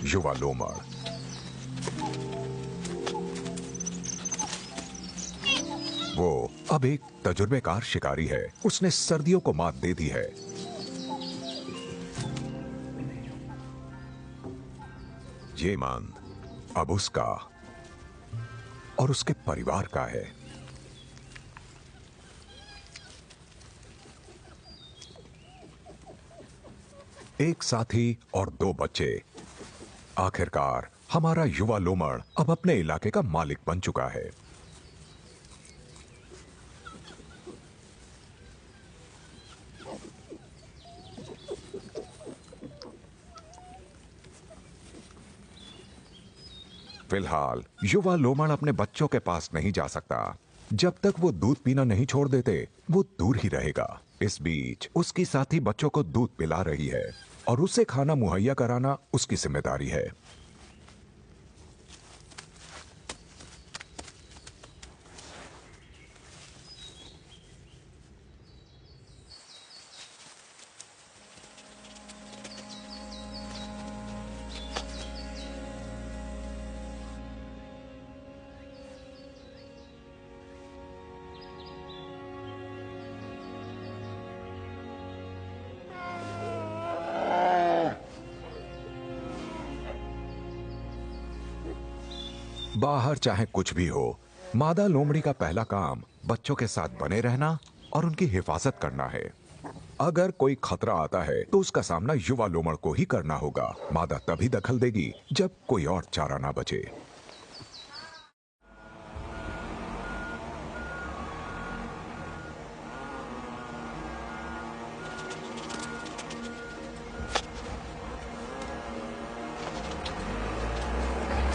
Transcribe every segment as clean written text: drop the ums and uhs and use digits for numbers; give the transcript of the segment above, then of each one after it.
युवा लोमड़। वो अब एक तजुर्बेकार शिकारी है। उसने सर्दियों को मात दे दी है। ये मान अब उसका और उसके परिवार का है। एक साथी और 2 बच्चे। आखिरकार हमारा युवा लोमड़ अब अपने इलाके का मालिक बन चुका है। फिलहाल युवा लोमड़ अपने बच्चों के पास नहीं जा सकता। जब तक वो दूध पीना नहीं छोड़ देते, वो दूर ही रहेगा। इस बीच उसकी साथी बच्चों को दूध पिला रही है और उसे खाना मुहैया कराना उसकी जिम्मेदारी है। बाहर चाहे कुछ भी हो, मादा लोमड़ी का पहला काम बच्चों के साथ बने रहना और उनकी हिफाजत करना है। अगर कोई खतरा आता है तो उसका सामना युवा लोमड़ को ही करना होगा। मादा तभी दखल देगी जब कोई और चारा ना बचे।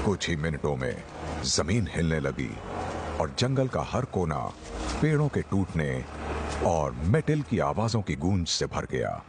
कुछ ही मिनटों में जमीन हिलने लगी और जंगल का हर कोना पेड़ों के टूटने और मेटल की आवाजों की गूंज से भर गया।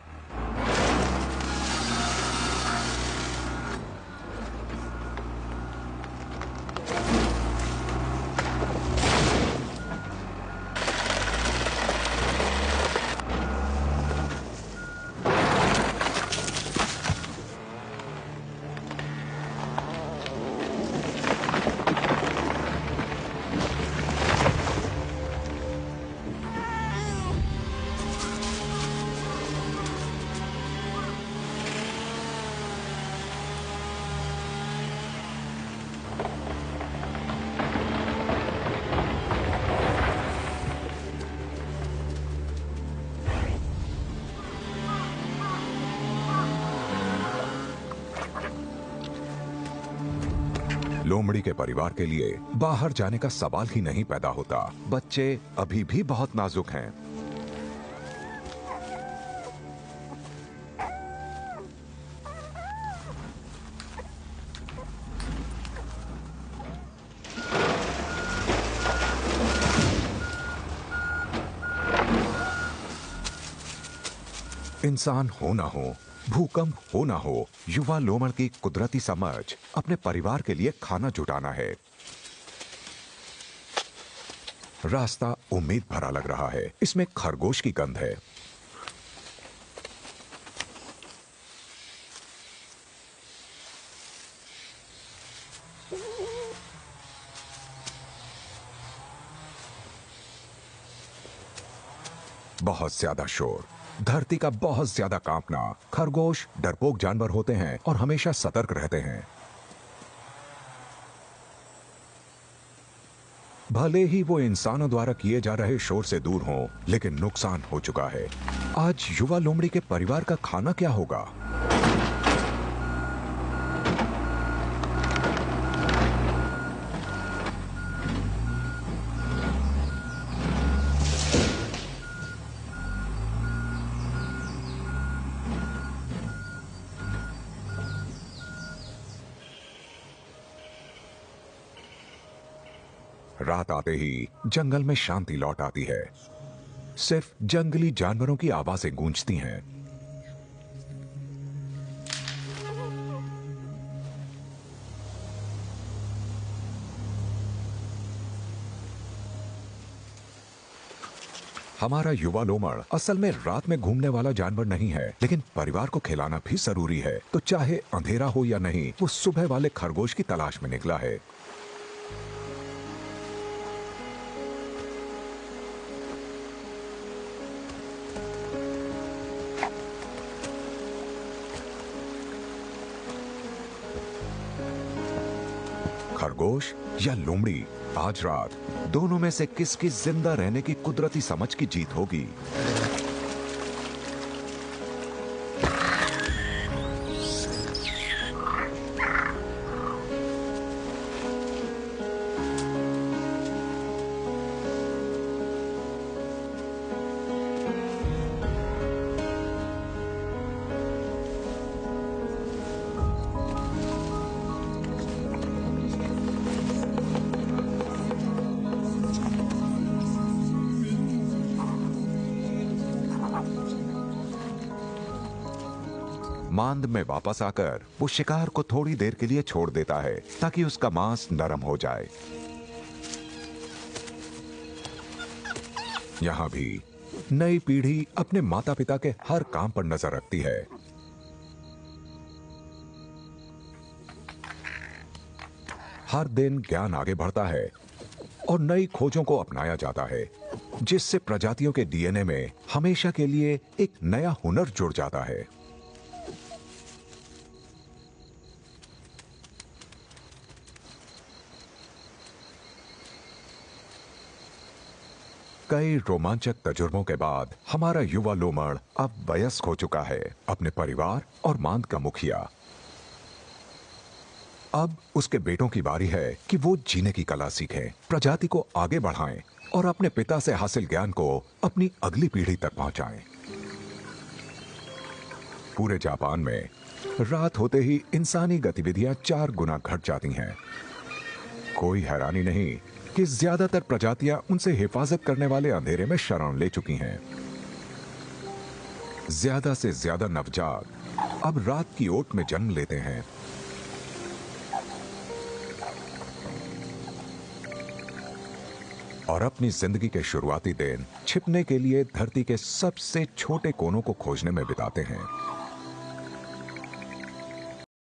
लोमड़ी के परिवार के लिए बाहर जाने का सवाल ही नहीं पैदा होता। बच्चे अभी भी बहुत नाजुक हैं। इंसान हो ना हो, भूकंप हो ना हो, युवा लोमड़ की कुदरती समझ अपने परिवार के लिए खाना जुटाना है। रास्ता उम्मीद भरा लग रहा है। इसमें खरगोश की गंध है। बहुत ज्यादा शोर, धरती का बहुत ज्यादा कांपना। खरगोश डरपोक जानवर होते हैं और हमेशा सतर्क रहते हैं। भले ही वो इंसानों द्वारा किए जा रहे शोर से दूर हों, लेकिन नुकसान हो चुका है। आज युवा लोमड़ी के परिवार का खाना क्या होगा? रात आते ही जंगल में शांति लौट आती है। सिर्फ जंगली जानवरों की आवाजें गूंजती हैं। हमारा युवा लोमड़ असल में रात में घूमने वाला जानवर नहीं है, लेकिन परिवार को खिलाना भी जरूरी है। तो चाहे अंधेरा हो या नहीं, वो सुबह वाले खरगोश की तलाश में निकला है। खरगोश या लोमड़ी, आज रात दोनों में से किसकी जिंदा रहने की कुदरती समझ की जीत होगी? मांद में वापस आकर वो शिकार को थोड़ी देर के लिए छोड़ देता है ताकि उसका मांस नरम हो जाए। यहां भी नई पीढ़ी अपने माता पिता के हर काम पर नजर रखती है। हर दिन ज्ञान आगे बढ़ता है और नई खोजों को अपनाया जाता है, जिससे प्रजातियों के डीएनए में हमेशा के लिए एक नया हुनर जुड़ जाता है। कई रोमांचक तजुर्बों के बाद हमारा युवा लोमड़ अब वयस्क हो चुका है, अपने परिवार और मांद का मुखिया। अब उसके बेटों की बारी है कि वो जीने की कला सीखें, प्रजाति को आगे बढ़ाएं और अपने पिता से हासिल ज्ञान को अपनी अगली पीढ़ी तक पहुंचाएं। पूरे जापान में रात होते ही इंसानी गतिविधियां 4 गुना घट जाती हैं। कोई हैरानी नहीं कि ज्यादातर प्रजातियां उनसे हिफाजत करने वाले अंधेरे में शरण ले चुकी हैं। ज्यादा से ज्यादा नवजात अब रात की ओट में जन्म लेते हैं। और अपनी जिंदगी के शुरुआती दिन छिपने के लिए धरती के सबसे छोटे कोनों को खोजने में बिताते हैं।